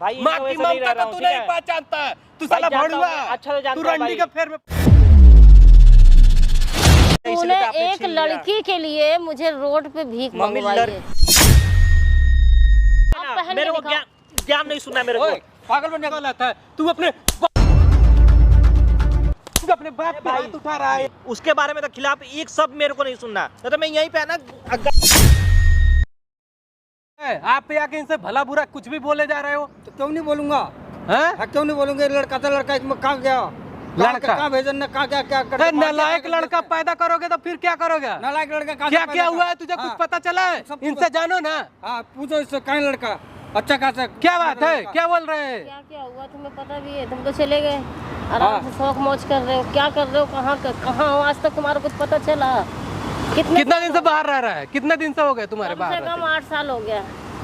माँ की ममता को तू नहीं पहचानता है। तू साला भड़ुआ, अच्छा तू रंडी के फेर में। तूने एक लड़की के लिए मुझे रोड पे भीख मंगवाई है। मेरे को ज्ञान नहीं सुना मेरे को। पागल बनने का लगता है तू। अपने बाप पे हाथ उठा रहा है। उसके बारे में तो खिलाफ एक शब्द मेरे को नहीं सुनना, तो मैं यहीं पे है ना। आप पे आके इनसे भला बुरा कुछ भी बोले जा रहे हो। तो क्यों नहीं बोलूंगा? हैं? क्यों नहीं बोलूंगा? लड़का था, लड़का कहाँ गया? लड़का कहाँ भेजन ने कहाँ क्या क्या अरे नालायक लड़का पैदा करोगे तो फिर क्या करोगे? नालायक लड़का कहाँ क्या क्या हुआ है तुझे कुछ पता चला है? इनसे जानो ना। हाँ पूछो इससे, कहाँ लड़का? अच्छा खासा क्या बात है, क्या बोल रहे हैं? क्या क्या हुआ तुम्हें पता भी है? तुम तो चले गए आराम से शौक मौज कर रहे हो। क्या कर रहे हो? कहाँ हो? आज तक तुम्हारा कुछ पता चला? कितना दिन से बाहर रह रहा है? कितने दिन से हो गए तुम्हारे बाहर? कम से कम 8 साल हो गया।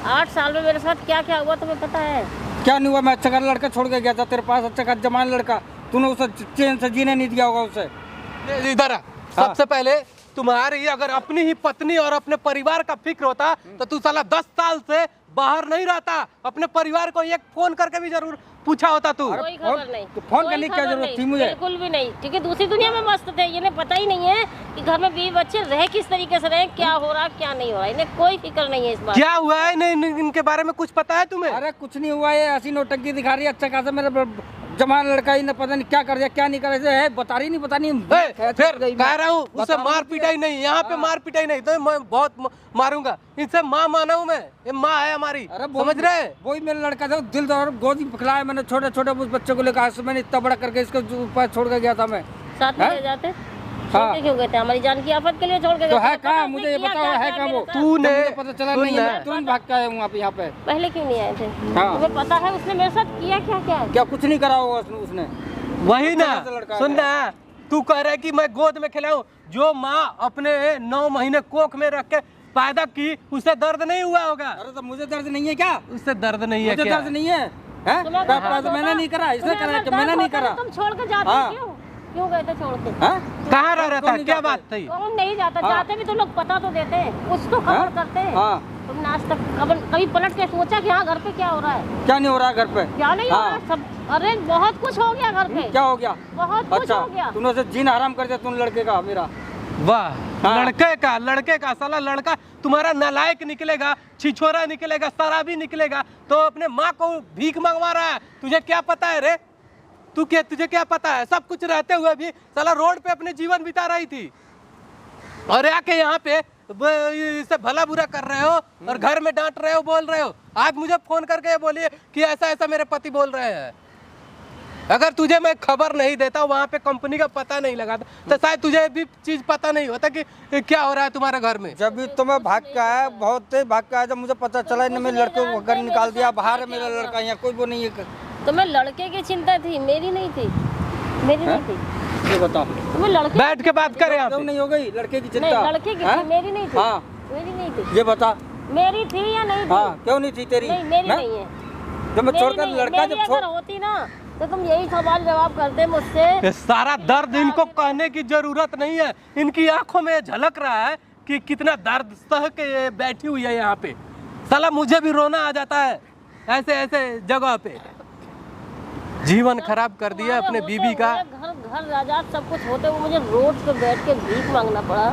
8 साल में मेरे साथ क्या क्या हुआ तुम्हें पता है? क्या नहीं हुआ? मैं अच्छा खासा लड़का छोड़ के गया था तेरे पास, अच्छा खासा जवान लड़का। तूने उसे चैन से जीने नहीं दिया होगा उसे। इधर आ। सबसे पहले तुम्हारी अगर अपनी ही पत्नी और अपने परिवार का फिक्र होता तो तू साला 10 साल से बाहर नहीं रहता। अपने परिवार को एक फोन करके भी जरूर पूछा होता तू। कोई खबर नहीं। तो फोन करने की क्या जरूरत थी मुझे? बिल्कुल भी नहीं। ठीक है, दूसरी दुनिया में मस्त थे। इन्हें पता ही नहीं है कि घर में बीवी बच्चे रहे किस तरीके से रहे, क्या हो रहा क्या नहीं हो रहा। इन्हें कोई फिक्र नहीं है इस बात। क्या हुआ है? नहीं, इनके बारे में कुछ पता है तुम्हें? अरे कुछ नहीं हुआ, ये ऐसी नौटंकी दिखा रही है। अच्छा खासा मेरा जवान लड़का ही न पता नहीं क्या कर दिया क्या नहीं कर रहे है, बता रही नहीं फिर कह रहा हूँ उसे मार पिटाई नहीं, यहाँ पे मार पिटाई नहीं तो मैं बहुत मारूंगा। इनसे माँ माना हूँ मैं, ये माँ है हमारी। समझ रहे? वही मेरा लड़का था, दिल दौड़ गोदी पकड़ाया मैंने, छोटे छोटे उस बच्चे को लेकर। आज मैंने इतना बड़ा करके इसको ऊपर छोड़ के गया था मैं। साथ में ले जाते क्यों गए थे? हमारी जान की आफत के लिए छोड़ के गए तो थे। है कहाँ? मुझे ये बताओ है कहाँ वो? तूने पता चला नहीं है, तुरंत भाग के आया हूँ आप यहाँ पे। पहले क्यों नहीं आए थे? हाँ। तुम्हें पता है उसने मेरे साथ किया क्या क्या? क्या कुछ नहीं करा होगा उसने? वही ना, सुन ना, तू कह रहा है कि मैं गोद में खिलाऊं। जो माँ अपने 9 महीने कोख में रख के पैदा की उसे दर्द नहीं हुआ होगा? अरे तो मुझे दर्द नहीं है क्या? उससे दर्द नहीं है मुझे क्या? दर्द नहीं है, मैंने नहीं करा, इसने करा कि मैंने नहीं करा। तुम छोड़ के जाते क्यों गए थे? छोड़ के कहाँ रह रहा था? क्या बात थी? कौन नहीं जाता? जाते भी तो लोग पता तो देते, कुछ तो खबर करते। तुमने आज तक कभी पलट के सोचा कि हाँ घर पे क्या हो रहा है? क्या नहीं हो रहा घर पे? क्या नहीं हो रहा है? सब अरे बहुत कुछ हो गया घर पे। क्या हो गया? बहुत कुछ हो गया। तूने उसे जीना हराम कर दिया तूने लड़के का मेरा। वाह, लड़के का साला लड़का तुम्हारा नालायक निकलेगा, छिछोरा निकलेगा, शराबी निकलेगा तो अपने माँ को भीख मंगवा रहा है। तुझे क्या पता है रे? तुझे क्या पता है? सब कुछ रहते हुए भी साला रोड पे अपने जीवन बिता रही थी और आके यहाँ पे इसे भला बुरा कर रहे हो और घर में डांट रहे हो, बोल रहे हो। आज मुझे फोन करके बोलिए कि ऐसा ऐसा मेरे पति बोल रहे हैं। अगर तुझे मैं खबर नहीं देता, वहाँ पे कंपनी का पता नहीं लगाता तो शायद तुझे भी चीज पता नहीं होता कि क्या हो रहा है तुम्हारे घर में। जब भी तुम्हें भाग का है, बहुत तेज भाग का है, जब मुझे पता चला इन्हें मेरे लड़के को घर निकाल दिया बाहर है मेरा लड़का, यहाँ कोई वो नहीं है। तुम्हें लड़के की चिंता थी, मेरी नहीं थी। मेरी नहीं थी। ये बताओ, तुम्हें लड़के बैठ के बात करें आप। नहीं हो गई लड़के की चिंता? नहीं, लड़के की थी, मेरी नहीं थी। हाँ मेरी नहीं थी। ये बता, मेरी थी या नहीं थी? हाँ क्यों नहीं थी तेरी? नहीं, मेरी नहीं है। जब मैं छोड़कर लड़का जब छोड़ होती ना तो तुम यही सवाल जवाब करते मुझसे। सारा दर्द इनको कहने की जरूरत नहीं है। इनकी आंखों में झलक रहा है कि कितना दर्द सह के बैठी हुई है यहाँ पे। साला मुझे भी रोना आ जाता है ऐसे ऐसे जगह पे। जीवन खराब कर दिया अपने बीबी का। घर आजाद सब कुछ होते हुए मुझे रोड पे बैठ के भीख मांगना पड़ा,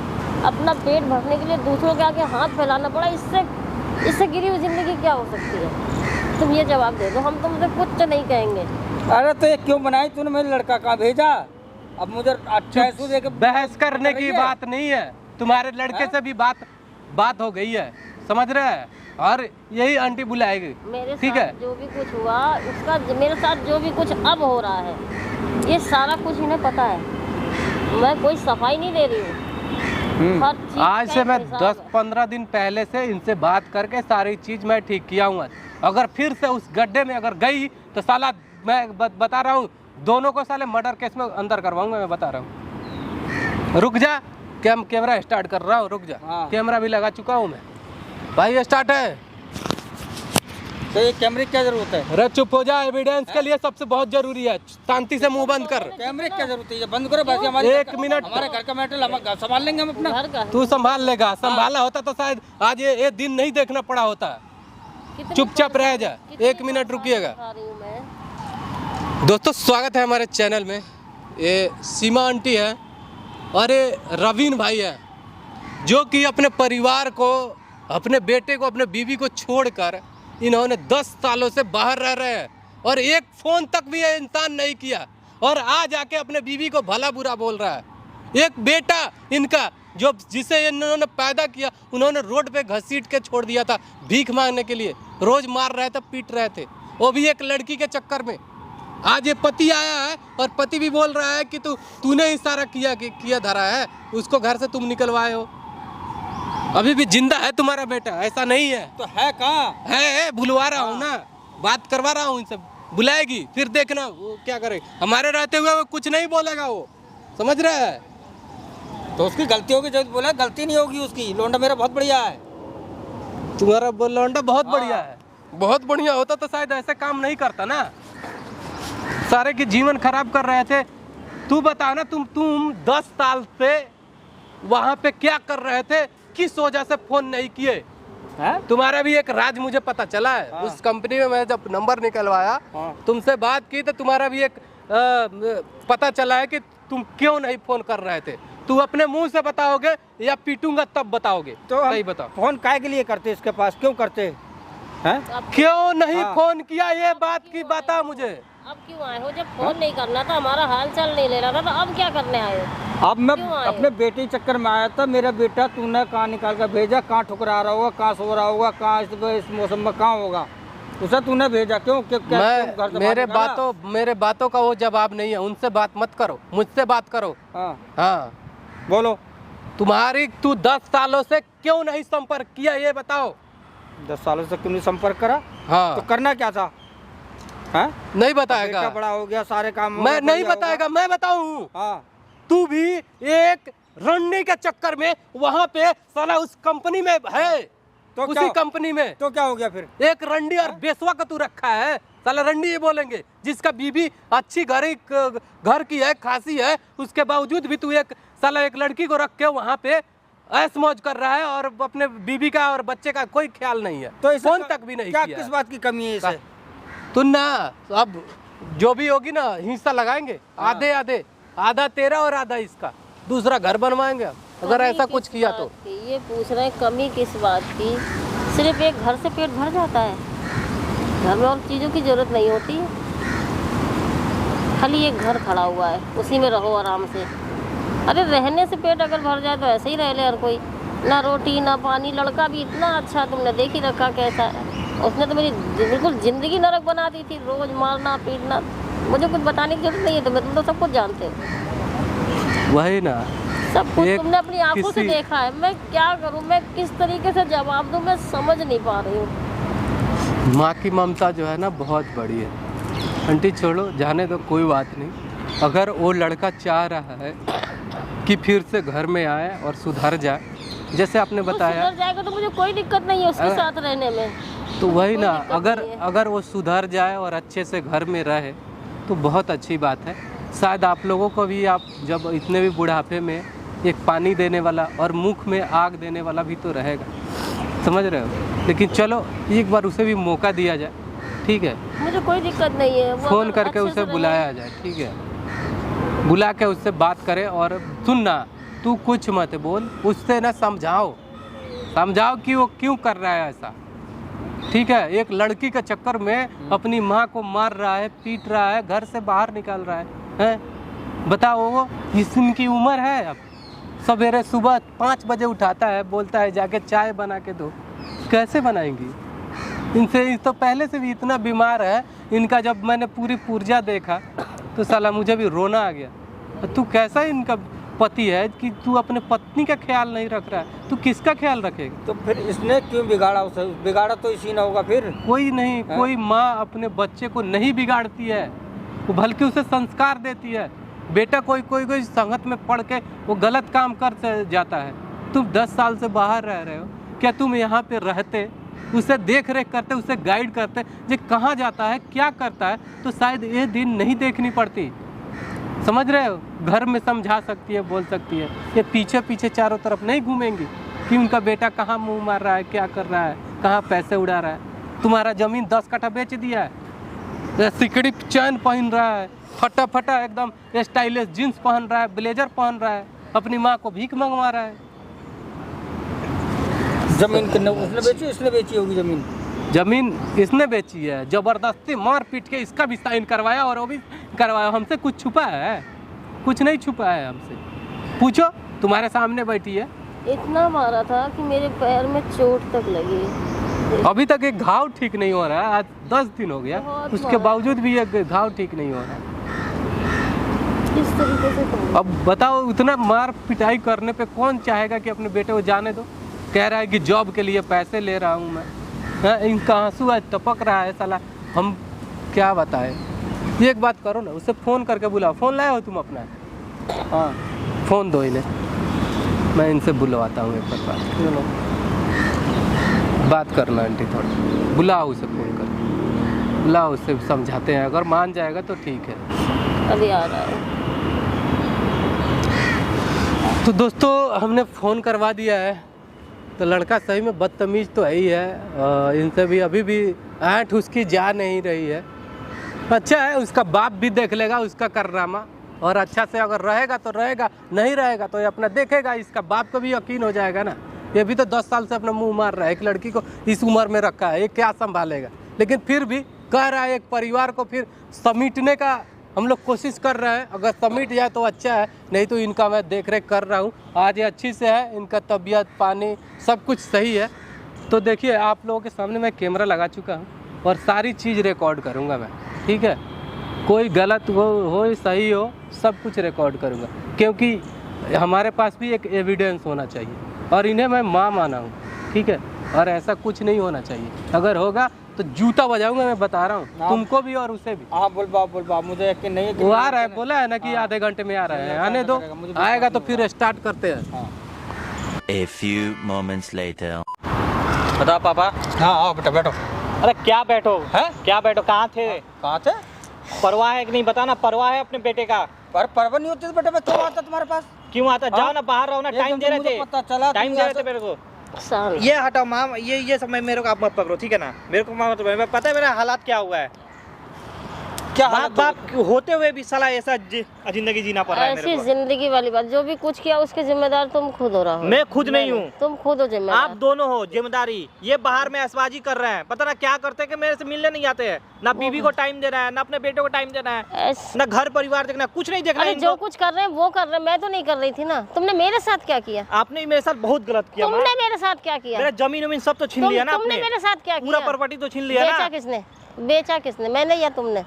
अपना पेट भरने के लिए दूसरों के आगे हाथ फैलाना पड़ा। इससे गिरी हुई जिंदगी क्या हो सकती है? तुम ये जवाब दे दो, हम तुमसे कुछ नहीं कहेंगे। अरे तो ये क्यों बनाई तूने? मेरे लड़का कहाँ भेजा? अब मुझे बहस करने की बात नहीं है, तुम्हारे लड़के से भी बात हो गई है, समझ रहे हैं? और यही आंटी बुलाएगी, ठीक है? जो भी कुछ हुआ उसका, मेरे साथ जो भी कुछ अब हो रहा है, ये सारा कुछ इन्हें पता है। मैं कोई सफाई नहीं दे रही हूँ। आज से मैं 10-15 दिन पहले से इनसे बात करके सारी चीज मैं ठीक किया हूँ। अगर फिर से उस गड्ढे में अगर गई तो साला मैं बता रहा हूँ दोनों को साले मर्डर केस में अंदर करवाऊंगा। मैं बता रहा हूँ। रुक जा, कैमरा स्टार्ट कर रहा हूँ, रुक जा। कैमरा भी लगा चुका हूँ मैं भाई। स्टार्ट है तो ये कैमरे की क्या जरूरत है? अरे चुप हो जा, एविडेंस के लिए सबसे बहुत जरूरी है। शांति से मुंह बंद कर। कैमरे की क्या जरूरत है? बंद करो बस। हमारे 1 मिनट, हमारे घर का मैटर हम संभाल लेंगे हम अपना। तू संभाल लेगा? संभाला होता तो शायद आज ये दिन नहीं देखना पड़ा होता। कितनी चुपचाप रह जा, कितनी 1 मिनट रुकिएगा। खा रही हूँ मैं। दोस्तों स्वागत है हमारे चैनल में। ये सीमा आंटी है और ये रवीन भाई है, जो कि अपने परिवार को, अपने बेटे को, अपने बीवी को छोड़कर इन्होंने 10 सालों से बाहर रह रहे हैं और एक फ़ोन तक भी ये इंसान नहीं किया, और आज आके अपने बीवी को भला बुरा बोल रहा है। एक बेटा इनका जो जिसे इन्होंने पैदा किया, उन्होंने रोड पे घसीट के छोड़ दिया था भीख मांगने के लिए, रोज़ मार रहे थे, पीट रहे थे, वो भी एक लड़की के चक्कर में। आज ये पति आया है और पति भी बोल रहा है कि तूने ही सारा किया धरा है, उसको घर से तुम निकलवाए हो। अभी भी जिंदा है तुम्हारा बेटा, ऐसा नहीं है तो है कहाँ? है बुलवा रहा हूँ ना, बात करवा रहा हूँ इनसे, बुलाएगी फिर देखना वो क्या करे। हमारे रहते हुए वो कुछ नहीं बोलेगा, वो समझ रहा है। तो उसकी गलती होगी, जो बोला गलती नहीं होगी उसकी। लोंडा मेरा बहुत बढ़िया है। तुम्हारा लौंडा बहुत बढ़िया है, बहुत बढ़िया होता तो शायद ऐसे काम नहीं करता ना, सारे के जीवन खराब कर रहे थे। तू बता ना, तुम 10 साल से वहाँ पे क्या कर रहे थे, किस वजह से फोन नहीं किए? तुम्हारा भी एक राज मुझे पता चला है। हाँ। उस कंपनी में मैं जब नंबर निकलवाया, हाँ। तुमसे बात की तो तुम्हारा भी एक पता चला है कि तुम क्यों नहीं फोन कर रहे थे। तू अपने मुंह से बताओगे या पीटूंगा तब बताओगे? तो सही बताओ, फोन काय के लिए करते इसके पास, क्यों करते हैं? क्यों नहीं हाँ। फोन किया, ये बात की बता मुझे। अब क्यों आए हो? जब फोन नहीं करना था, हमारा हाल चाल नहीं ले रहा था, तो अब क्या करने आए हो? अब मैं क्यों आए? अपने बेटे के चक्कर में आया था। मेरा बेटा तूने कहाँ निकाल कर भेजा, कहाँ ठुकरा रहा होगा, कहाँ सो रहा होगा, कहाँ इस मौसम में कहाँ होगा, उसे तूने भेजा क्यों? क्यों घर से मेरे बातों का वो जवाब नहीं है, उनसे बात मत करो, मुझसे बात करो। हाँ हाँ बोलो। तू 10 सालों से क्यों नहीं संपर्क किया, ये बताओ। 10 सालों से क्यों नहीं संपर्क करा? हाँ तो करना क्या था? हाँ? नहीं बताएगा, बेटा बड़ा हो गया, सारे काम मैं नहीं बताएगा, मैं बताऊं। हाँ तू भी एक रंडी के चक्कर में वहाँ पे साला उस कंपनी में है, तो उसी कंपनी में तो क्या हो गया फिर? एक रंडी और बेसवा का तू रखा है। साला रंडी ये बोलेंगे, जिसका बीबी अच्छी घर की है, खासी है, उसके बावजूद भी तू एक साला एक लड़की को रख के वहाँ पे ऐश मौज कर रहा है और अपने बीबी का और बच्चे का कोई ख्याल नहीं है, तो फोन तक भी नहीं क्या किया। किस बात की कमी है इसे? तू ना अब जो भी होगी ना हिस्सा लगाएंगे, आधे आधे, आधा तेरा और आधा इसका, दूसरा घर बनवाएंगे अगर कमी ऐसा किस कुछ किया बात तो। की? ये पूछ रहे हैं कमी किस बात की? सिर्फ एक घर से पेट भर जाता है, घर में और चीज़ों की जरूरत नहीं होती है। खाली एक घर खड़ा हुआ है, उसी में रहो आराम से। अरे रहने से पेट अगर भर जाए तो ऐसे ही रह ले हर कोई, ना रोटी ना पानी। लड़का भी इतना अच्छा, तुमने देख ही रखा कैसा है। उसने तो मेरी बिल्कुल ज़िंदगी नरक बना दी थी, रोज़ मारना पीटना। मुझे कुछ बताने की जरूरत नहीं है, तुम तो सब कुछ जानते हो। वही ना, सब कुछ एक तुमने अपनी आंखों से देखा है। मैं क्या करूं, मैं किस तरीके से जवाब दूं, मैं समझ नहीं पा रही हूँ। माँ की ममता जो है ना बहुत बड़ी है। आंटी छोड़ो, जाने दो, कोई बात नहीं। अगर वो लड़का चाह रहा है कि फिर से घर में आए और सुधर जाए, जैसे आपने बताया, सुधर जाएगा तो मुझे कोई दिक्कत नहीं है उसके साथ रहने में। तो वही ना, कोई दिक्कत नहीं है। अगर वो सुधर जाए और अच्छे से घर में रहे तो बहुत अच्छी बात है। शायद आप लोगों को भी, आप जब इतने भी बुढ़ापे में एक पानी देने वाला और मुख में आग देने वाला भी तो रहेगा, समझ रहे हो। लेकिन चलो एक बार उसे भी मौका दिया जाए, ठीक है। मुझे कोई दिक्कत नहीं है। वो फ़ोन अगर करके अच्छे उसे से रहे- बुलाया जाए, ठीक है। बुला के उससे बात करे और सुनना, तू कुछ मत बोल, उससे ना समझाओ कि वो क्यों कर रहा है ऐसा, ठीक है। एक लड़की के चक्कर में अपनी माँ को मार रहा है, पीट रहा है, घर से बाहर निकाल रहा है? बताओ, वो इनकी उम्र है। अब सवेरे सुबह 5 बजे उठाता है, बोलता है जाके चाय बना के दो। कैसे बनाएंगी? इनसे तो पहले से भी इतना बीमार है। इनका जब मैंने पूरी पुर्जा देखा तो साला मुझे भी रोना आ गया। तू कैसा इनका पति है कि तू अपने पत्नी का ख्याल नहीं रख रहा है, तू किसका ख्याल रखेगा? तो फिर इसने क्यों बिगाड़ा उसे? बिगाड़ा तो इसी ना होगा फिर। कोई नहीं, कोई माँ अपने बच्चे को नहीं बिगाड़ती है, वो बल्कि उसे संस्कार देती है। बेटा कोई संगत में पढ़ के वो गलत काम कर जाता है। तुम 10 साल से बाहर रह रहे हो, क्या तुम यहाँ पे रहते, उसे देख रेख करते, उसे गाइड करते, जो कहाँ जाता है क्या करता है, तो शायद ये दिन नहीं देखनी पड़ती। समझ रहे हो? घर में समझा सकती है, बोल सकती है। ये पीछे पीछे चारों तरफ नहीं घूमेंगी कि उनका बेटा कहाँ मुंह मार रहा है, क्या कर रहा है, कहाँ पैसे उड़ा रहा है। तुम्हारा जमीन 10 कट्ठा बेच दिया है, ये सिकड़ी चैन पहन रहा है, फटा फटा एकदम स्टाइलिश जींस पहन रहा है, ब्लेजर पहन रहा है, अपनी माँ को भीख मंगवा रहा है। जमीन कितने उसने बेची, इसने बेची होगी जमीन। जमीन इसने बेची है, जबरदस्ती मार पीट के इसका भी साइन करवाया और वो भी करवाया। हमसे कुछ छुपा है? कुछ नहीं छुपा है हमसे। पूछो, तुम्हारे सामने बैठी है। इतना मारा था कि मेरे पैर में चोट तक लगी। अभी तक एक घाव ठीक नहीं हो रहा है, आज 10 दिन हो गया, बहुत उसके मारा। बावजूद भी एक घाव ठीक नहीं हो रहा है। किस तरीके से तुम अब बताओ, इतना मार पिटाई करने पे कौन चाहेगा कि अपने बेटे को जाने दो? कह रहा है कि जॉब के लिए पैसे ले रहा हूँ मैं। हाँ, इनका आंसू आज टपक रहा है साला। हम क्या बताएं? ये एक बात करो ना, उसे फ़ोन करके बुलाओ। फ़ोन लाए हो तुम अपना? हाँ, फ़ोन दो इन्हें, मैं इनसे बुलवाता हूँ एक बार। चलो बात करना आंटी, थोड़ा बुलाओ उसे, फ़ोन कर बुलाओ उसे, समझाते हैं। अगर मान जाएगा तो ठीक है। अभी आ रहा है। तो दोस्तों, हमने फ़ोन करवा दिया है। तो लड़का सही में बदतमीज़ तो है ही है, इनसे भी अभी भी ऐंठ उसकी जा नहीं रही है। अच्छा है, उसका बाप भी देख लेगा उसका करनामा, और अच्छा से अगर रहेगा तो रहेगा, नहीं रहेगा तो ये अपना देखेगा। इसका बाप को भी यकीन हो जाएगा ना। ये भी तो 10 साल से अपना मुंह मार रहा है, एक लड़की को इस उम्र में रखा है, ये क्या संभालेगा? लेकिन फिर भी कह रहा है एक परिवार को फिर समेटने का हम लोग कोशिश कर रहे हैं। अगर समेट जाए तो अच्छा है, नहीं तो इनका मैं देख रेख कर रहा हूँ। आज ये अच्छी से है, इनका तबीयत पानी सब कुछ सही है। तो देखिए, आप लोगों के सामने मैं कैमरा लगा चुका हूँ और सारी चीज़ रिकॉर्ड करूँगा मैं, ठीक है? कोई गलत हो सही हो, सब कुछ रिकॉर्ड करूँगा, क्योंकि हमारे पास भी एक एविडेंस होना चाहिए। और इन्हें मैं माँ माना हूँ, ठीक है? और ऐसा कुछ नहीं होना चाहिए। अगर होगा तो जूता बजाऊंगा, मैं बता रहा हूँ, तुमको भी और उसे भी। हाँ, बोल बाप, मुझे यकीन नहीं है कि वो आ रहा है, बोला है ना कि आधे घंटे में आ रहा है। आने दो, आएगा तो फिर स्टार्ट करते हैं। A few moments later. बताओ पापा। हाँ आओ बेटा, बैठो। अरे क्या बैठो हैं? क्या बैठो, कहाँ थे? कहाँ थे? परवाह है कि नहीं, बताना। परवाह है अपने बेटे का? पर परवाह नहीं होती तो बेटा मैं क्यों आता तुम्हारे पास? क्यों आता? जाओ ना, बाहर रहो ना, एकदम टाइम दे रहे मुझे थे, पता चला टाइम तुम दे रहे यहाँ थे मेरे को। साल ये हटाओ माँ, ये समय मेरे को आप मत पकड़ो, ठीक है ना? मेरे को मत पकड़ो, पता है मेरा हालात क्या हुआ है। क्या माँ हालत बाप होते हुए भी साला ऐसा जिंदगी जीना पड़ रहा है मेरे ऐसी को। जिंदगी वाली बात, जो भी कुछ किया उसके जिम्मेदार तुम खुद हो रहा हो। मैं खुद नहीं हूँ, तुम खुद हो जिम्मेदार। आप दोनों हो जिम्मेदारी। ये बाहर में ऐशबाजी कर रहे हैं, पता ना क्या करते हैं कि मेरे से मिलने नहीं आते हैं। ना बीवी को टाइम दे रहा है, ना अपने बेटे को टाइम देना है, ना घर परिवार देखना, कुछ नहीं देखना अरे है जो इनको। कुछ कर रहे हैं वो कर रहे हैं, मैं तो नहीं कर रही थी ना। तुमने मेरे साथ क्या किया? आपने मेरे साथ बहुत गलत किया माँ। तुमने मेरे साथ क्या किया? मेरा जमीन उमीन सब तो छीन लिया ना तुमने आपने। मेरे साथ क्या पूरा किया? प्रॉपर्टी तो छीन लिया बेचा ना। किसने? बेचा किसने? मैंने या तुमने?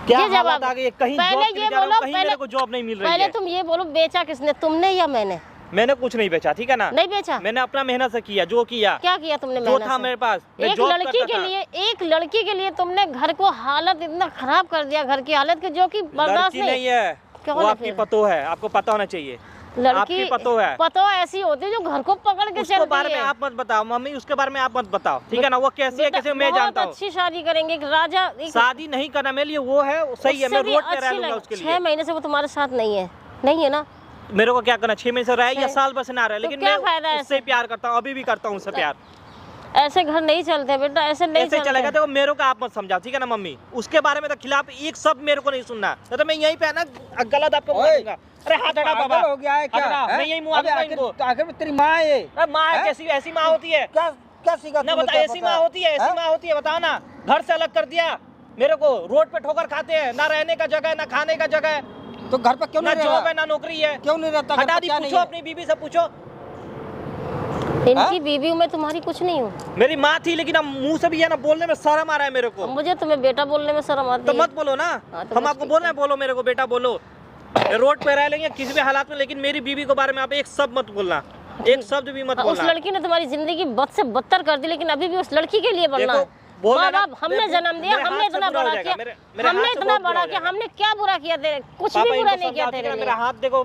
क्या ये जवाब हालत आ गई? कहीं पहले जॉब के लिए ये जा रहा हूँ, बोलो, कहीं पहले- मेरे को जॉब नहीं मिल रही पहले है। तुम ये बोलो, बेचा किसने, तुमने या मैंने? मैंने कुछ नहीं बेचा, ठीक है ना? नहीं बेचा। मैंने अपना मेहनत से किया, जो किया। क्या किया तुमने जो मेहनत था से? मेरे पास, मैं एक जॉब लड़की करता के था। लिए, एक लड़की के लिए तुमने घर को हालत इतना खराब कर दिया, घर की हालत की, जो कि बर्दाश्त लड़की नहीं है, क्या वो बोले आपकी फिर? पतो है, आपको पता होना चाहिए। लड़की आपकी पतो है। पतो ऐसी होती है जो घर को पकड़ के उसके चलती बारे में है। आप मत बताओ मम्मी, उसके बारे में आप मत बताओ, ठीक है ना? वो कैसी है, कैसे मैं बहुत जानता हूँ। अच्छी शादी करेंगे, एक राजा। शादी नहीं करना मेरे लिए, वो है सही है, मैं रोड पे रह लूंगा उसके 6 लिए। महीने से वो तुम्हारे साथ नहीं है, नहीं है ना? मेरे को क्या करना, 6 महीने से रहे या 6 साल बस ना रहे, तो लेकिन क्या फायदा मैं है उससे प्यार करता हूँ, अभी भी करता हूँ उससे प्यार। ऐसे घर नहीं चलते बेटा, ऐसे नहीं ऐसे चलेगा। चलते। देखो मेरे को आप मत समझाओ, ठीक है ना मम्मी? उसके बारे में तो खिलाफ एक शब्द मेरे को नहीं सुनना, नहीं तो मैं यहीं पे ना गलत आपको बोल दूंगा। अरे हाथ हटा बाबा, पागल हो गया है क्या? हटा, हैं? मैं यही मुँह अबे दूंगा आखिर इनको। आखिर में तेरी माँ है ये? अरे माँ है हैं? कैसी, ऐसी माँ होती है? क्या क्या सीखा ना तुमने, बता, क्या ऐसी पता? माँ होती है, ऐसी हैं? माँ होती है, बताओ ना। घर से अलग कर दिया मेरे को, रोड पे ठोकर खाते हैं, ना रहने का जगह है, ना खाने का जगह है, तो घर पे क्यों ना नहीं जॉब रहा? है, ना नौकरी है। क्यों नहीं रहता? घर हटा पे दी, क्या नहीं पूछो है? अपनी बीबी से पूछो। इनकी बीवी हूँ मैं, तुम्हारी कुछ नहीं हूँ। मेरी माँ थी, लेकिन अब मुंह से भी है ना, बोलने में शर्म आ रहा है मेरे को। मुझे तुम्हें बेटा बोलने में शर्म आती तो है। मत बोलो ना, हाँ, तो हम बस आपको ठीक बोल रहे हैं, बोलो मेरे को बेटा बोलो। रोड पे रह लेंगे किसी भी हालात में, लेकिन मेरी बीवी के बारे में आप एक शब्द मत बोलना, एक शब्द भी मत हाँ, उस बोलना। लड़की ने तुम्हारी जिंदगी बद से बदतर कर दी, लेकिन अभी भी उस लड़की के लिए बनना है। बोल माँ रहा ना, बाप हमने मेरे- जन्म दिया, मेरे हमने हाथ से इतना बुरा हो बड़ा जाएगा, किया, मेरे हमने हाथ से इतना बहुत बुरा बड़ा हो किया, जाएगा। हमने क्या बुरा किया तेरे? कुछ पापा भी बुरा इनको नहीं किया समझाओ, तेरे ठीक है ना? लिए। मेरा हाथ देखो,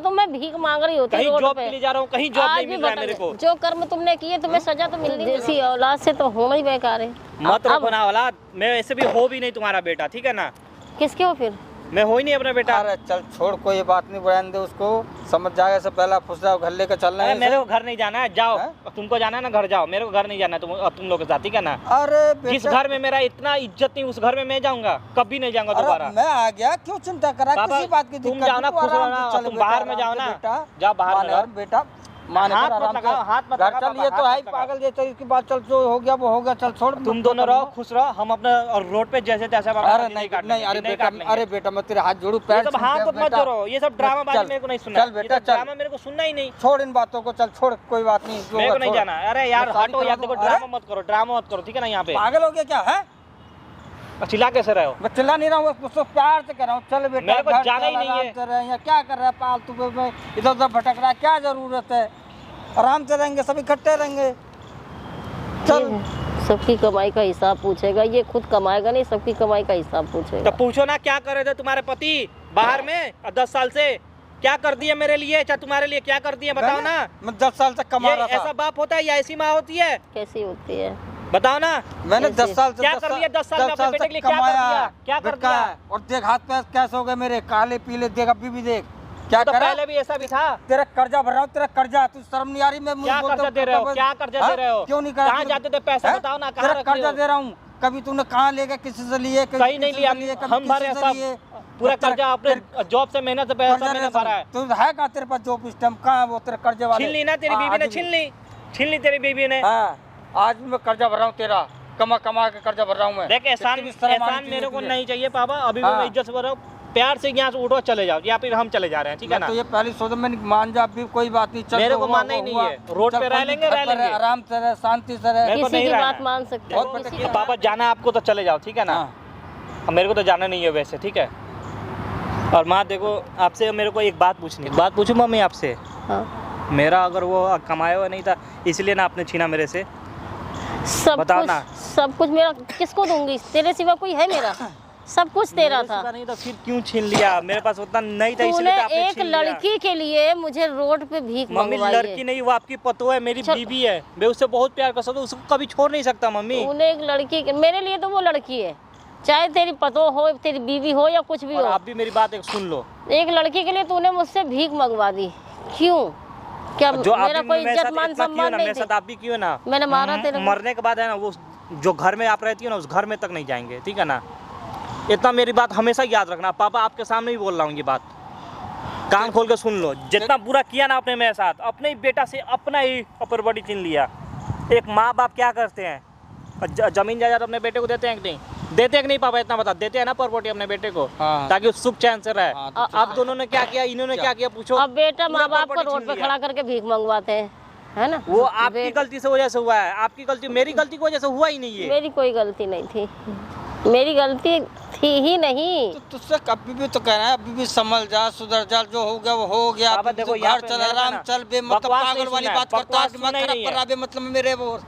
तो मैं भीख मांग रही होती कहीं रोड जॉब पे। के लिए जा रहा हूँ, कहीं जॉब आज नहीं भी मिल रहा है मेरे बताइए, को। जो कर्म तुमने किए तुम्हें सजा तो मिलनी है। देसी औलाद से तो होना ही बेकार है। मत अब रखो ना औलाद, मैं ऐसे भी हो भी नहीं तुम्हारा बेटा, ठीक है ना। किसके हो फिर? मैं हो ही नहीं अपना बेटा। अरे चल छोड़, कोई बात नहीं, बयान दे उसको, समझ जाएगा। से पहला फुस जाओ, घर लेकर चलना है। मेरे को घर नहीं जाना है, जाओ। है? तुमको जाना है ना, घर जाओ। मेरे को घर नहीं जाना है तुम लोग के साथ, ठीक है ना। अरे जिस घर में मेरा इतना इज्जत नहीं, उस घर में मैं जाऊंगा, कभी नहीं जाऊंगा दोबारा। मैं आ गया, क्यों चिंता करा? बाबा, किसी बात की तुम दिक्कत जाओ ना, नहीं, खुश आराम रहना, से चल तुम बेटा, बाहर में आराम जाओ से ना। बेटा, जाओ बाहर में माने बेटा, माने हाथ कर, मत आराम लगाओ, से। हाथ मत घर लगाओ चल, बाबा, ये तो हाथ है ही मत लगाओ। पागल जैसे, इसके बाद चल, जो हो गया वो हो गया, चल छोड़। तुम दोनों रहो, खुश रहो, हम अपना रोड पे जैसे तैसे अरे नहीं, अरे बेटा मैं तेरे हाथ जोड़ू, पैर ये सब हाथ छूट गया, मत बेटा। जोड़ो, ये सब ड्रामा बाजी चल, मेरे को नहीं सुनना। चल बेटा, चल। ड्रामा मेरे को सुनना ही नहीं। छोड़ इन बातों को, चल छोड़, कोई बात नहीं, जो मेरे को होगा नहीं छोड़। जाना। अरे यार मैं शादी हटो यार, करा देखो दूं। ड्रामा अरे, मत करो, ड्रामा मत करो, ठीक है ना। यहाँ पे पागल हो गया क्या है? चिल्ला कैसे रहे हो? मैं चिल्ला नहीं रहा हूँ, उसको प्यार से कर रहा हूँ। चल बेटा, मेरे को घर जाना ही चल, नहीं आराम है। से रह, यहाँ क्या कर रहा है फालतू में इधर उधर भटक रहा है? क्या जरूरत है? आराम से रहेंगे, सब इकट्ठे रहेंगे। चल, सबकी कमाई का हिसाब पूछेगा, ये खुद कमाएगा नहीं, सबकी कमाई का हिसाब पूछेगा। तो पूछो ना, क्या कर रहे थे तुम्हारे पति बाहर में 10 साल से? क्या कर दिए मेरे लिए, चाहे तुम्हारे लिए क्या कर दिए, बताओ ना। मैं 10 साल तक कमा ये रहा ऐसा था। बाप होता है या ऐसी माँ होती है? कैसी होती है? बताओ ना। मैंने ऐसे। 10 साल से क्या कर लिया 10 साल में अपने बेटे के लिए? क्या कर दिया? क्या कर बेटा, दिया? और देख हाथ पैर कैसे हो गए मेरे, काले पीले, देख अभी भी देख क्या तो करा। पहले भी ऐसा भी था। तेरा कर्जा भर रहा हूँ, तेरा कर्जा, तू शर्म नहीं आ रही? मैं क्या कर्जा दे रहे हो? क्या कर्जा दे रहे हो? क्यों नहीं करा? कहाँ जाते थे पैसे, बताओ ना, कहाँ तेरा रख कर्जा रहे हो? दे रहा हूँ। कभी तूने कहाँ लेगा, किसी से लिए? कहीं नहीं लिया, हम भरे सब। पूरा कर्जा अपने जॉब से, मेहनत से पैसा मैंने भरा है। तू है कहाँ तेरे पास जॉब इस टाइम? कहाँ है वो तेरे कर्जे वाले? छीन ली ना तेरी बीवी ने, छीन ली तेरी बीवी ने। हाँ, आज भी मैं कर्जा भर रहा हूँ तेरा, कमा कमा के कर्जा भर रहा हूँ मैं। देख एहसान मेरे को नहीं चाहिए पापा, अभी मैं इज्जत से बोल रहा हूँ। प्यार से यहाँ से उठो, चले जाओ, या फिर हम चले जा रहे हैं, ठीक है ना। तो ये पहले सोचो, मैंने मान जा, अभी कोई बात नहीं, चल। मेरे को मानना ही नहीं है, रोड पे रह लेंगे, आराम से रह, शांति से रह। मेरे को किसी नहीं की रहना बात है। मान सकते बहुत हो, बड़े किसी किए की पापा जाना आपको तो चले जाओ, ठीक है ना। हाँ। अब मेरे को तो जाना नहीं है वैसे, ठीक है। और माँ देखो, आपसे मेरे को एक बात पूछनी है। बात पूछूं मम्मी आपसे? हाँ। मेरा अगर वो कमाया हुआ नहीं था, इसलिए ना आपने छीना मेरे से? बताओ ना। सब कुछ मेरा किसको दूंगी? तेरे सिवा कोई है मेरा? सब कुछ तेरा था। नहीं तो फिर क्यों छीन लिया? मेरे पास उतना नहीं था, इसलिए तूने तो आपने एक छीन लिया। लड़की के लिए मुझे रोड पे भीख मम्मी मंगवाई लड़की है। नहीं, वो आपकी पतो है, मेरी चल। बीवी है। मैं उससे बहुत प्यार करता हूँ, उसको कभी छोड़ नहीं सकता मम्मी। तूने एक लड़की के, मेरे लिए तो वो लड़की है, चाहे तेरी पतो हो, तेरी बीवी हो, या कुछ भी और हो। आप भी मेरी बात एक सुन लो। एक लड़की के लिए तूने मुझसे भीख मंगवा दी, क्यों? क्या जो आप मेरा भी कोई मेरे इज्जत साथ मान इतना सम्मान क्यों ना, नहीं मेरे थी? साथ आप भी क्यों ना। मैंने मारा तेरे को? मरने के बाद है ना, वो जो घर में आप रहती हो ना, उस घर में तक नहीं जाएंगे, ठीक है ना। इतना मेरी बात हमेशा याद रखना। पापा आपके सामने ही बोल रहा हूँ ये बात, कान खोल के सुन लो। जितना बुरा किया ना आपने मेरे साथ, अपने ही बेटा से अपना ही अपर बॉडी छीन लिया। एक माँ बाप क्या करते हैं, जमीन जायदाद अपने बेटे को देते हैं कि नहीं? देते हैं कि नहीं पापा? इतना बता, देते हैं ना प्रॉपर्टी अपने बेटे को, हाँ। ताकि वो सुख चैन से रहे। हाँ, अब दोनों ने क्या किया, इन्होंने क्या किया, पूछो। अब बेटा पूरा माँ बाप को property रोड छीन पे लिया। खड़ा करके भीख मंगवाते हैं, है ना। वो आपकी बेटा- गलती से वजह से हुआ है, आपकी गलती, मेरी गलती की वजह से हुआ ही नहीं है। मेरी कोई गलती नहीं थी, मेरी गलती थी ही नहीं। तो तुझसे कभी भी तो कहना है, अभी भी संभल जा, सुधर जा, जो हो गया वो हो गया। पापा अभी देखो, तो यहाँ घर पे चल, मेरे को आराम ना चल, बेमतलब बकवास नहीं पागल वाली सुनना है, बात करता है, बकवास दिमाग सुनना ही खराब नहीं कर है। रहा है, मतलब मेरे वो।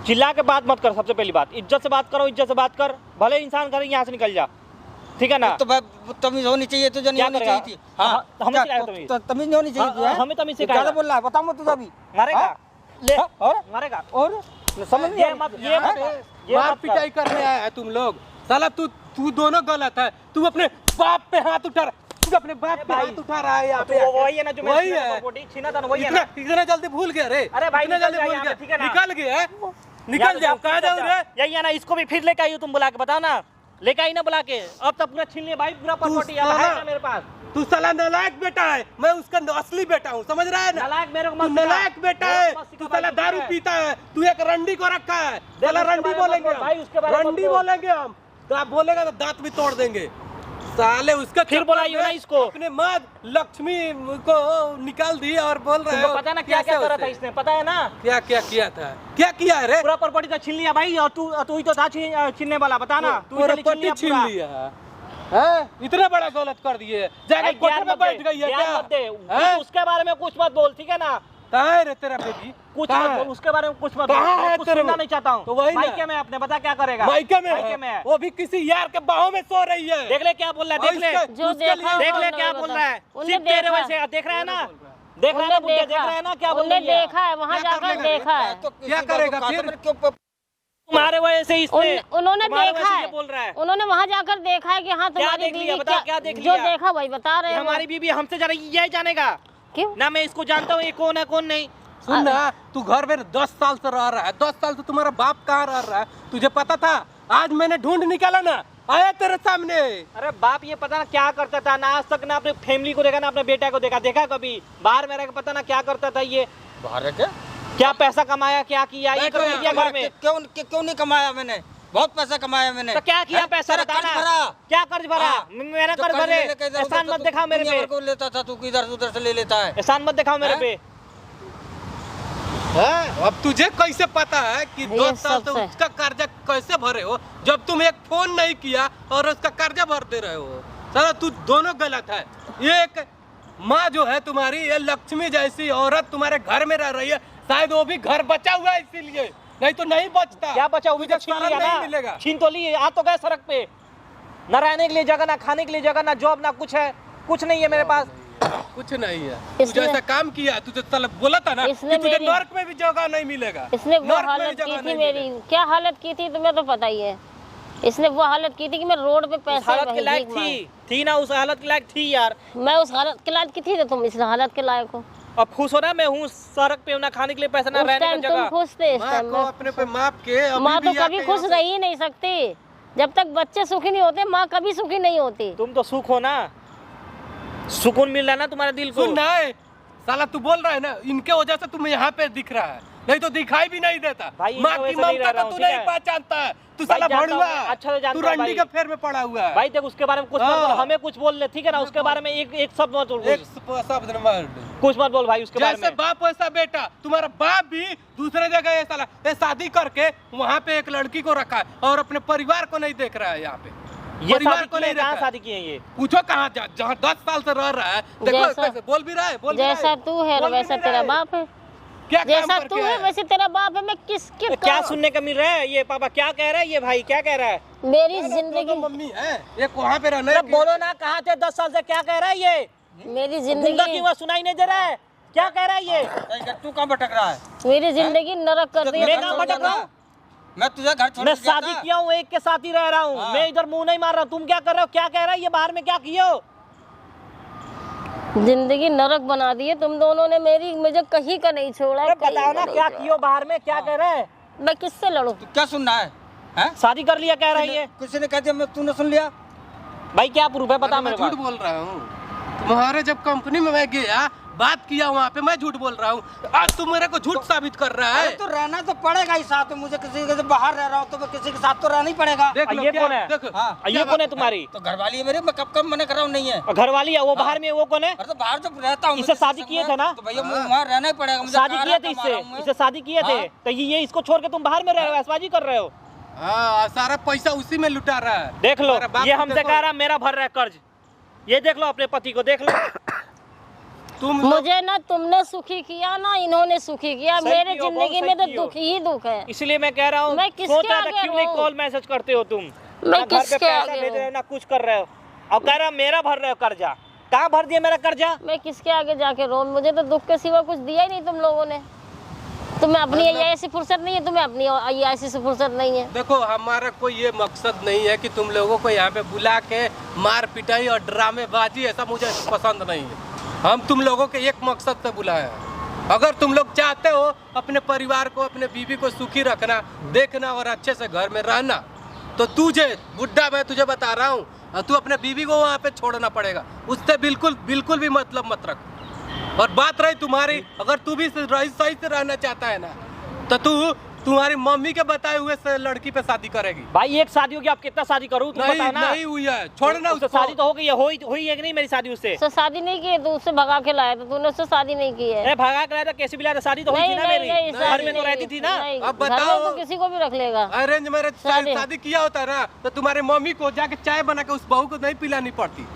चिल्ला के बात मत कर, सबसे पहली बात इज्जत से बात करो, इज्जत से बात कर, भले इंसान करे यहाँ से निकल जा, ठीक है ना। तो भाई तमीज होनी चाहिए, तुझे नहीं क्या होनी करेगा? चाहिए थी। हाँ, हमें क्या- सिखाएगा तमीज? तो तमीज नहीं होनी चाहिए थी, हाँ, हैं? हमें तमीज तो सिखाएगा। ज़्यादा बोल रहा है, बताऊँ मैं तुझे अभी? मारेगा, हाँ? ले हाँ? और मारेगा। और समझ नहीं ये आ रही? मत, ये मत, ये मार मत कर। पिटाई करने आया है तुम लोग। साला तू दोनों गलत है। तू अपने बाप पे हाथ उठा रहा, तू अपने बाप पे हाथ उठा रहा है यहाँ पे। तो वही है ना जो मैं वही छीना है। प्रॉपर्टी छीना था ना, वही है ना। इतना जल्दी भूल गया रे? अरे भाई, इतना निकल जल्दी जा भूल यहाँ गया? से, ठीक है ना? निकल गया? निकल जाओ, कहाँ जाओ रे? यही है ना, इसको भी फिर लेके आई हो तुम बुला के, बताओ ना। लेके आई ना बुला के, अब तक पूरा छीन लिया भाई, पूरा प्रॉपर्टी अब है ना मेरे पास। तू साला नालायक बेटा है, मैं उसका असली बेटा हूँ, समझ रहा है ना? नालायक मेरे को तू मत सिखा। नालायक बेटा मेरे है, को मत सिखा तू भाई, साला ठीक दारू है। पीता है, तू एक रंडी को रखा है। साला उसके रंडी बारे में बोलेंगे मत बोल भाई, उसके हम, बारे में मत रंडी बोल। बोलेंगे हम। तो आप बोलेगा तो दांत भी तोड़ देंगे साले। उसका फिर बुलाइए ना इसको। अपने माँ लक्ष्मी को निकाल दी और बोल रहे तुमको हो पता है ना क्या क्या कर रहा था इसने, पता है ना? क्या क्या किया था? क्या किया है रे? पूरा प्रॉपर्टी तो छीन लिया भाई, और तू ही तो था छीनने वाला, बता ना। तू ही तो प्रॉपर्टी छीन पूरा। लिया है? इतना बड़ा गलत कर दिए, जाके भाई, कोठे ज्ञान में मत बैठ दे, गई है ज्ञान क्या? मत दे। हैं? उसके बारे में कुछ मत बोल, ठीक है ना। कहाँ है रे तेरा बेटी? कुछ कहाँ मत है? बोल, उसके बारे में कुछ मत कहाँ बोल। है मैं कुछ तेरे सुनना वो? नहीं चाहता हूँ। तो वही ना। मायके में अपने, बता क्या करेगा। मायके में मायके है? में है। वो भी किसी यार के बाहों में सो रही है। देख ले क्या बोल रहा है, देख ले, जो उसके देखा लिए- देख ले उन्होंने क्या बता- बोल रहा है। उनने सिर्फ तेरे देखा। वजह से देख रहा है ना, देख रहा है ना, बुड्ढे देख रहा है ना क्या बोल उनने रही है। देखा है, वहाँ क्या कर जाकर लेगा? देखा है। तो किसी क्या का तो करेगा खाता फिर? मेरे क्यों तुम्हारे वजह से इसने उन्होंने तुम्हारे देखा वजह से है, ये बोल रहा है। उन्होंने वहाँ जाकर देखा है कि हाँ तुम्हारी देख लिया? बीवी बता, क्या देख जो लिया? देखा वही बता रहे हो। हमारी बीबी हमसे जरा यही जानेगा क्यों? ना, मैं इसको जानता हूँ ये कौन है कौन नहीं। सुन ना, तू घर में 10 साल से रह रहा है, 10 साल से तुम्हारा बाप कहाँ रह रहा है तुझे पता था? आज मैंने ढूंढ निकाला ना, आया तेरे सामने। अरे बाप ये पता ना क्या करता था, ना आज तक ना अपने फैमिली को देखा ना अपने बेटा को देखा कभी। बाहर में रह के पता ना क्या करता था ये, बाहर क्या क्या पैसा कमाया क्या किया ये तो नहीं किया घर में। क्यों नहीं कमाया मैंने? बहुत पैसा कमाया मैंने। तो क्या किया पैसा तेरा बताना। कर्ज भरा। क्या कर्ज भरा? हाँ। मेरा जो कर्ज भरे, ले लेके इधर एहसान उधर मत तो दिखाओ मेरे दुनिया भर पे, को लेता था, तू इधर उधर से ले लेता है। एहसान मत दिखाओ मेरे हैं? पे। अब तुझे कैसे पता है कि ये 2 साल से सबसे- उसका कर्जा कैसे भरे हो जब तुम एक फोन नहीं किया और उसका कर्जा भरते रहे हो? साला तू दोनों गलत है। ये एक माँ जो है तुम्हारी, ये लक्ष्मी जैसी औरत तुम्हारे घर में रह रही है, शायद वो भी घर बचा हुआ है इसीलिए, नहीं तो नहीं बचता। क्या बचा हुआ? तुझे छीन साला लिया नहीं मिलेगा। ना, छीन तो लिए। आ तो गए सड़क पे, न रहने के लिए जगह, ना खाने के लिए जगह, ना जॉब, ना कुछ है, कुछ नहीं है मेरे पास। कुछ नहीं है। तू इसने- जैसा काम किया, तुझे साला बोला था ना कि इसने तुझे मेरी- नर्क में भी जगह नहीं मिलेगा। इसने वो नर्क में भी हालत जगह की थी नहीं मेरी, मिलेगा। क्या हालत की थी तुम्हें तो पता ही है। इसने वो हालत की थी कि मैं रोड पे उस पैसे हालत के भीख लायक थी ना, उस हालत के लायक थी यार। मैं उस हालत के लायक की थी तो तुम इस हालत के लायक हो। अब खुश हो ना, मैं हूँ सड़क पे, ना खाने के लिए पैसा, ना उस रहने टाइम की तुम जगह। खुश थे, इस माँ टाइम को अपने पे माफ के अभी माँ तो भी कभी आके खुश यहाँ रह ही नहीं सकती। जब तक बच्चे सुखी नहीं होते माँ कभी सुखी नहीं होती। तुम तो सुख हो ना, सुकून मिल रहा है ना तुम्हारे दिल को। सुन ना, साला तू बोल रहा है ना, इनके वजह से तुम्हें यहाँ पे दिख रहा है, नहीं तो दिखाई भी नहीं देता। भाई, इनके माँ वजह की से नहीं ममता रह रहा तो हूँ, तू ठीक नहीं है? पहचानता है। तू भाई, साला जानता भड़ुआ हूँ, है। अच्छा से जानता तू हूँ रंडी भाई। के फेर में पड़ा हुआ है। भाई देख, उसके बारे में कुछ मत हाँ। बोल, हमें कुछ बोल ले, ठीक है ना? उसके बारे में एक शब्द मत बोल, एक शब्द न मार। कुछ मत बोल भाई उसके बारे जैसे में। बाप वैसा बेटा। तुम्हारा बाप भी दूसरे जगह ये साला ये शादी करके वहाँ पे एक लड़की को रखा है और अपने परिवार को नहीं देख रहा है। यहाँ पे ये परिवार शादी को किए नहीं कहाँ देखा। शादी किए हैं ये? पूछो कहाँ जहाँ 10 साल से रह रहा है। देखो जैसा- कैसे बोल भी रहा है, बोल भी रहा है। जैसा तू है बोल भी वैसा नहीं तेरा रहा है। बाप है, क्या काम जैसा करके तू है आया? वैसे तेरा बाप है। मैं किसके क्या सुनने का मिल रहा है ये? पापा क्या कह रहा है ये? भाई क्या कह रहा है? मेरी दोनों जिंदगी, मम्मी है, एक वहाँ पे रहना अरे है। बोलो ना, कहाँ थे 10 साल से? क्या कह रहा है ये? मेरी गुंगा जिंदगी, की हुआ सुनाई नहीं दे रहा है? क्या कह रहा है ये? तू कहाँ भटक रहा है? मेरी जिंदगी नरक कर दी है मैं तुम कहाँ लोगों भटक रहा ने। हूँ? मैं तुझे घर छोड़ मैं के गया शादी था। किया हूँ, एक के साथ ही रह रहा हूँ। हाँ। मैं इधर मुंह नहीं मार रहा हूँ। तुम क्या कर रहे हो? क्या कह रहा है ये? बाहर में क्या किए हो? जिंदगी नरक बना दी है तुम दोनों ने मेरी। मुझे कहीं का नहीं छोड़ा है, अरे कहीं बताओ का ना नहीं क्या छोड़ा। किए हो बाहर में? क्या कह रहे हैं? मैं किससे लड़ूं? तू क्या सुनना है? हैं? शादी कर लिया कह रहा है ये? किसी ने कह दिया, मैं तूने सुन लिया? भाई क्या प्रूफ है? बता मैं मेरे झूठ को। बोल रहा हूँ। तुम्हारे जब कंपनी में मैं गया बात किया वहाँ पे, मैं झूठ बोल रहा हूँ। आज तू मेरे को झूठ साबित कर रहा अरे है। तो रहना तो पड़ेगा ही साथ में। मुझे किसी के जब बाहर रह रहा हूँ तो मैं किसी के साथ तो रहना ही पड़ेगा। देख लो ये क्या- कौन है? देखो, हाँ। ये कौन है तुम्हारी? तो घरवाली है मेरी, मैं कब मना कर रहा हूँ, नहीं है। और घर वाली है वो बाहर में, वो कौन है? अरे तो बाहर जब रहता हूँ इससे मैं शादी किसी किए संग थे ना? तो भैया मुझे वहाँ रहना ही पड़ेगा। मुझे शादी कहाँ किए थे रहता हूँ, इससे, मैं? इससे शादी किए थे। हाँ। तो ये इसको छोड़ के तुम बाहर में रह रहे हो, ऐशबाजी कर रहे हो? हाँ, सारा पैसा उसी में लुटा रहा है। देख लो, तुम्हारा बाप ये को हमसे देखो। कह रहा है मेरा भर रहा है कर्ज। ये देख लो अपने पति को, देख लो। तुम लोग- मुझे ना तुमने सुखी किया ना इन्होंने सुखी किया। सही मेरे कियो, जिंदगी बहुत में तो सही कियो। दुख ही दुख है। इसलिए मैं कह रहा हूँ, मैं किसके सोचा था आगे क्यों नहीं रहूं? कॉल मैसेज करते हो तुम? मैं ना घर पे किसके पैसा आगे भेज रहे हो, रहूं? ना कुछ कर रहे हो। और कह रहा मेरा भर रहे हो कर्जा। कहाँ भर दिया मेरा कर्जा? मैं किसके आगे जाके रो? मुझे तो दुख के सिवा कुछ दिया ही नहीं तुम लोगों ने। तुम्हें अपनी ऐसी फुर्सत नहीं है, तुम्हें अपनी ऐसी से फुर्सत नहीं है। देखो, हमारा कोई ये मकसद नहीं है कि तुम लोगों को यहाँ पे बुला के मार पिटाई और ड्रामेबाजी, ऐसा मुझे पसंद नहीं है। हम तुम लोगों के एक मकसद से बुलाए हैं। अगर तुम लोग चाहते हो अपने परिवार को, अपने बीवी को सुखी रखना, देखना और अच्छे से घर में रहना, तो तुझे बुढ़ा, मैं तुझे बता रहा हूँ, तू अपने बीवी को वहाँ पे छोड़ना पड़ेगा। उससे बिल्कुल भी मतलब मत रख। और बात रही तुम्हारी, अगर तू भी सही से रहना चाहता है ना, तो तू तुम्हारी मम्मी के बताए हुए से लड़की पे शादी करेगी। भाई एक शादी होगी, आप कितना शादी करूँ तुम बताओ ना? नहीं हुई है, छोड़ना उससे उसको। शादी तो हो गई है, हुई है कि नहीं मेरी शादी उससे? उससे शादी नहीं की है, तो उससे भगा के लाया था तूने, उससे शादी नहीं की है। अरे भगा कर लाया था, कैसे भी लाया था? शादी तो हुई थी नहीं ना नहीं मेरी, नहीं, घर शादी में तो नहीं, रहती थी ना। नहीं, अब घर में बताओ। तो किसी को भी रख लेगा। अरेंज मैरिज शादी किया होता ना, तो तुम्हारी मम्मी को जाके चाय बना के उस बहू को नहीं पिलानी पड़ती।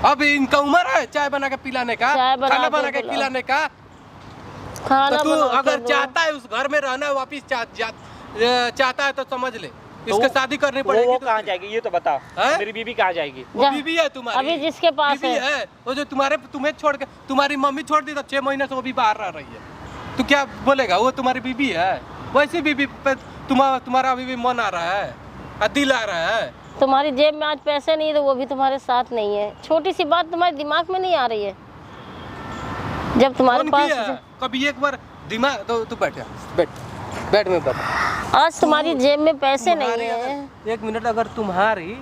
अब इनका उम्र है चाय बना के पिलाने का, चाय बना खाना के बना के पिलाओ। खिलाने का। खाना तो तू बना के अगर दो। चाहता है उस घर में रहना, वापिस चाहता है तो समझ ले, इसके शादी करनी वो पड़ेगी। कहाँ जाएगी ये तो बताओ? हैं? मेरी बीबी कहाँ जाएगी? वो बीवी है तुम्हारी, अभी जिसके पास बीवी है। वो जो तुम्हें छोड़ के तुम्हारी मम्मी छोड़ दी, तो 6 महीने से वो भी बाहर रह रही है। तू क्या बोलेगा? वो तुम्हारी बीवी है, वैसी बीबी पे तुम्हारा अभी भी मन आ रहा है, दिल आ रहा है। तुम्हारी जेब में आज पैसे नहीं तो वो भी तुम्हारे साथ नहीं है। छोटी सी बात तुम्हारे दिमाग में नहीं आ रही है। जब तुम्हारे फोन पास किया, कभी एक बार दिमाग तो तू बैठ में बता। आज तुम्हारी जेब में पैसे नहीं तुम्हारी है। एक मिनट, अगर तुम्हारी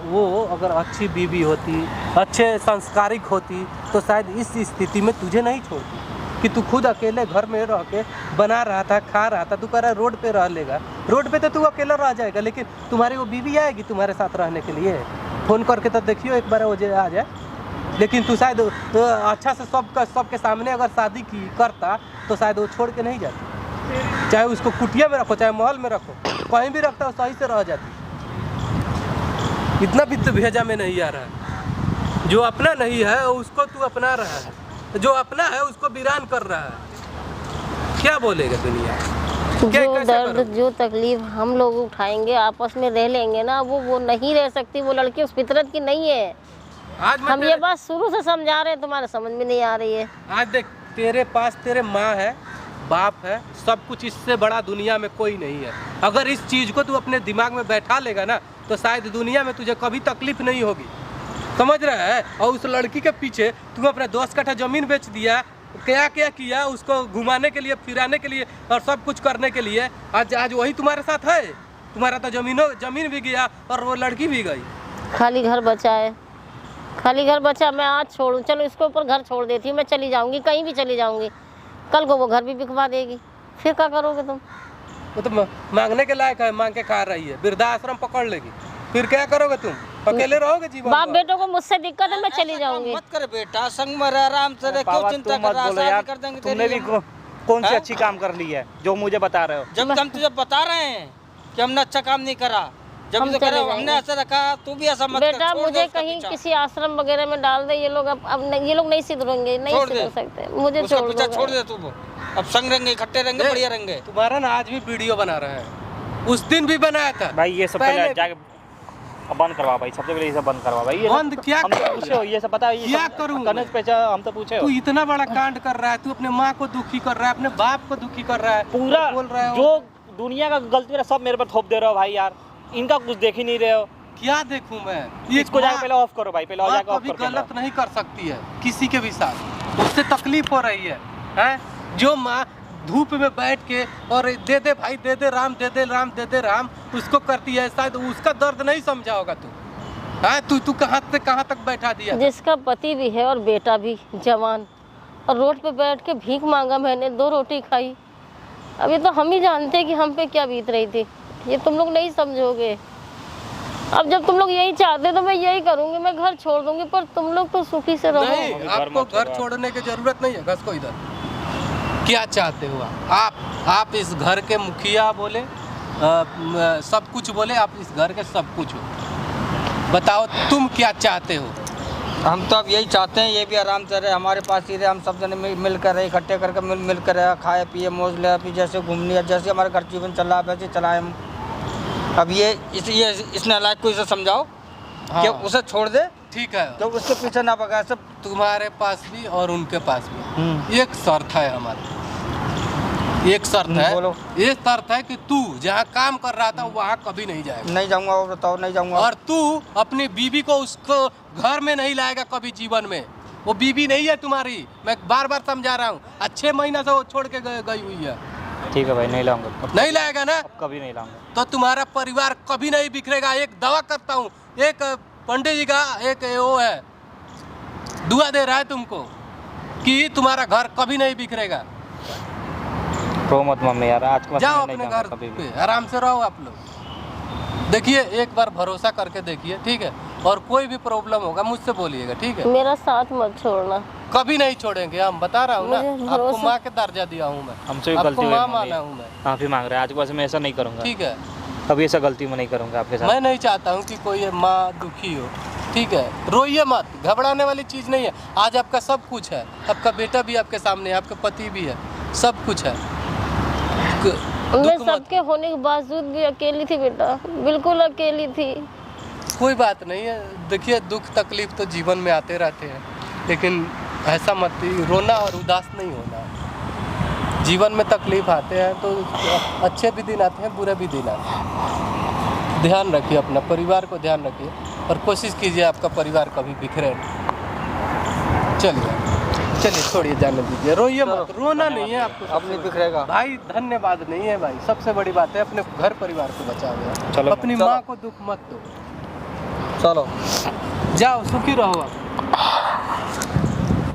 वो अगर अच्छी बीबी होती, अच्छे संस्कारिक होती, तो शायद इस स्थिति में तुझे नहीं छोड़ती कि तू खुद अकेले घर में रह के बना रहा था, खा रहा था। तू कह रहा रोड पे रह लेगा, रोड पे तो तू अकेला रह जाएगा, लेकिन तुम्हारी वो बीबी आएगी तुम्हारे साथ रहने के लिए। फ़ोन करके तो देखियो एक बार वो आ जाए। लेकिन तू शायद तो अच्छा से सबके सामने अगर शादी की करता तो शायद वो छोड़ के नहीं जाती। चाहे उसको कुटिया में रखो, चाहे महल में रखो, कहीं भी रखता हो सही से रह जाती। इतना भी तो भेजा में नहीं आ रहा है। जो अपना नहीं है उसको तू अपना रहा है, जो अपना है उसको वीरान कर रहा है। क्या बोलेगा दुनिया? जो दर्द जो तकलीफ हम लोग उठाएंगे, आपस में रह लेंगे ना, वो नहीं रह सकती। वो लड़की उस फितरत की नहीं है। आज हम ये बात शुरू से समझा रहे हैं, तुम्हारे समझ में नहीं आ रही है। आज देख, तेरे पास तेरे माँ है, बाप है, सब कुछ। इससे बड़ा दुनिया में कोई नहीं है। अगर इस चीज़ को तू अपने दिमाग में बैठा लेगा ना, तो शायद दुनिया में तुझे कभी तकलीफ नहीं होगी। समझ रहा है? और उस लड़की के पीछे तू अपने 10 कट्ठा जमीन बेच दिया, क्या क्या किया उसको घुमाने के लिए, फिराने के लिए और सब कुछ करने के लिए। आज वही तुम्हारे साथ है। तुम्हारा तो जमीन भी गया और वो लड़की भी गई। खाली घर बचा है, खाली घर बचा। मैं आज छोड़ूं, चलो इसके ऊपर घर छोड़ देती हूँ, मैं चली जाऊंगी, कहीं भी चली जाऊंगी। कल को वो घर भी बिकवा देगी, फिर क्या करोगे तुम? वो तो मांगने के लायक है, मांग के खा रही है। वृद्धाश्रम पकड़ लेगी, फिर क्या करोगे तुम? अकेले रहोगे जीवन? बाप बेटों को मुझसे दिक्कत है, मैं चली जाऊंगी। मत कर बेटा, संग में रह, आराम से रह, क्यों चिंता कर रहा है? शादी कर देंगे। तुमने भी कौन सी अच्छी काम कर ली है जो मुझे बता रहे हो? जब हम तुझे बता रहे हैं कि हमने अच्छा काम नहीं करा, जब तो करा हमने ऐसा रखा, तू भी ऐसा मत कर। बेटा मुझे कहीं किसी आश्रम वगैरह में डाल दे। ये लोग अब ये लोग नहीं सुधरेंगे, नहीं सुधर सकते। मुझे छोड़ दे तू। अब संग रहेंगे, इकट्ठे रहेंगे, बढ़िया रहेंगे। तुम्हारा ना आज भी वीडियो बना रहे हैं, उस दिन भी बनाया था भाई। ये सब पहले जाके बंद करवा भाई, सबसे पहले ये सब बंद करवा भाई। ये बंद क्या पूछे? ये सब पता है? क्या करूंगा? कनेक्ट पे हम तो पूछे। तू इतना बड़ा कांड कर रहा है, तू अपने माँ को दुखी कर रहा है, अपने बाप को दुखी कर रहा है, पूरा बोल रहा है जो दुनिया का गलती है सब मेरे पर थोप दे रहे हो भाई यार। इनका कुछ देख ही नहीं रहे हो। क्या देखूं मैं? इसको जाके पहले ऑफ करो भाई, पहले जाके ऑफ कभी करो। गलत नहीं कर सकती है किसी के भी साथ, उससे तकलीफ हो रही है, हैं? जो माँ धूप में बैठ के और दे दे भाई, दे दे राम, दे दे राम, दे दे राम, उसको करती है, शायद उसका दर्द नहीं समझा होगा तू। हाँ, तू कहाँ से कहाँ तक बैठा दिया? जिसका पति भी है और बेटा भी जवान, और रोड पे बैठ के भीख मांगा, मैंने 2 रोटी खाई। अब ये तो हम ही जानते हैं कि हम पे क्या बीत रही थी। ये तुम लोग नहीं समझोगे। अब जब तुम लोग यही चाहते तो मैं यही करूंगी, मैं घर छोड़ दूंगी, पर तुम लोग तो सुखी से रहो। नहीं, आपको घर छोड़ने की जरूरत नहीं है। घस को इधर। क्या चाहते हो आप इस घर के मुखिया बोले, सब कुछ बोले, आप इस घर के सब कुछ हो। बताओ तुम क्या चाहते हो? हम तो अब यही चाहते हैं, ये भी आराम से रहे, हमारे पास ही रहे, हम सब जने मिल कर रहे, इकट्ठे करके मिल कर रहे, खाए पिए, मौज ले, अभी जैसे घूमने, जैसे हमारे घर जीवन चल रहा है वैसे चलाए हम। अब ये इस नालायक को इसे समझाओ कि उसे छोड़ दे। ठीक है, तो उसके पीछे ना भगा। सब तुम्हारे पास भी और उनके पास भी एक शर्त है हमारी, एक शर्त है। बोलो। ये शर्त है कि तू जहाँ काम कर रहा था वहाँ कभी नहीं जाएगा। नहीं जाऊंगा। और बताओ? नहीं जाऊंगा। और तू अपनी बीवी को उसको घर में नहीं लाएगा कभी जीवन में। वो बीवी नहीं है तुम्हारी, मैं बार बार समझा रहा हूँ। 6 महीना से वो छोड़ के गई हुई है। ठीक है भाई, नहीं लाऊंगा। नहीं लाएगा ना? कभी नहीं लाऊंगा। तो तुम्हारा परिवार कभी नहीं बिखरेगा। एक दावा करता हूँ, एक पंडित जी का एक वो है, दुआ दे रहा है तुमको कि तुम्हारा घर कभी नहीं बिखरेगा। रो मत मम्मी यार, आज के बाद जाओ नहीं अपने जाऊंगा घर कभी भी। पे, आराम से रहो आप लोग। देखिए, एक बार भरोसा करके देखिए, ठीक है? और कोई भी प्रॉब्लम होगा मुझसे बोलिएगा, ठीक है? मेरा साथ मत छोड़ना। कभी नहीं छोड़ेंगे हम, बता रहा हूँ ना। मुझे आपको भरोसा- माँ के दर्जा दिया हूँ मैं, हमसे भी आपको गलती हुई माँ मम्मी। माना हूँ मैं, माफी मांग रहे हैं। आज के बाद मैं ऐसा नहीं करूंगा। ठीक है? कभी ऐसा गलती मैं नहीं करूंगा आपके साथ। मैं नहीं चाहता हूँ कि कोई माँ दुखी हो, ठीक है? रोइए मत, घबराने वाली चीज़ नहीं है। आज आपका सब कुछ है, आपका बेटा भी आपके सामने है, आपका पति भी है, सब कुछ है। मैं सबके होने के बावजूद भी अकेली थी बेटा, बिल्कुल अकेली थी। कोई बात नहीं है। देखिए, दुख तकलीफ तो जीवन में आते रहते हैं, लेकिन ऐसा मत रोना और उदास नहीं होना। जीवन में तकलीफ आते हैं तो अच्छे भी दिन आते हैं, बुरे भी दिन आते हैं। ध्यान रखिए, अपना परिवार को ध्यान रखिए और कोशिश कीजिए आपका परिवार कभी बिखरे नहीं। चलिए छोड़िए, जाने दीजिए, रोइए मत, रोना नहीं है आपको, अब नहीं बिखरेगा भाई। धन्यवाद नहीं है भाई, सबसे बड़ी बात है अपने घर परिवार को बचा लिया। चलो अपनी माँ को दुख मत दो। चलो जाओ, सुखी रहो आप।